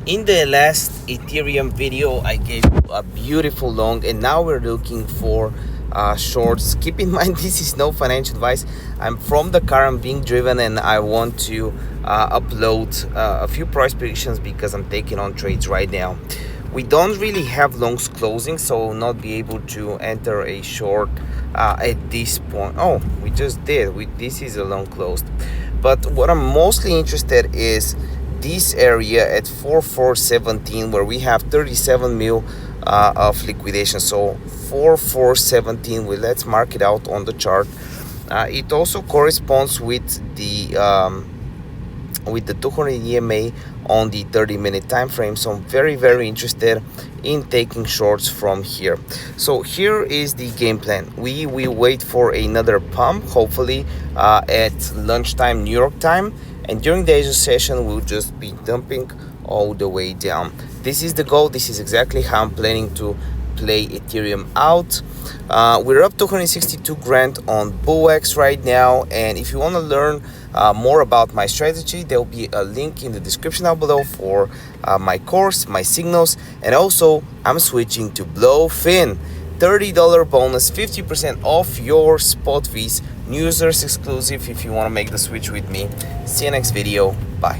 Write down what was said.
In the last Ethereum video, I gave you a beautiful long, and now we're looking for shorts. Keep in mind, this is no financial advice. I'm from the car, I'm being driven, and I want to upload a few price predictions because I'm taking on trades right now. We don't really have longs closing, so we'll not be able to enter a short at this point. Oh, we just did. This is a long closed. But what I'm mostly interested is this area at 4417, where we have 37 mil of liquidation. So 4417, well, let's mark it out on the chart. It also corresponds with the 200 EMA on the 30-minute time frame. So I'm very interested in taking shorts from here. So here is the game plan. We will wait for another pump, hopefully at lunchtime New York time, and during the Asia session we'll just be dumping all the way down. This is the goal. This is exactly how I'm planning to play Ethereum out. We're up to 162 grand on VOOX right now, and if you want to learn more about my strategy, there will be a link in the description down below for my course, my signals, and also I'm switching to BloFin. $30 bonus, 50% off your spot fees, users exclusive if you want to make the switch with me. See you next video. Bye.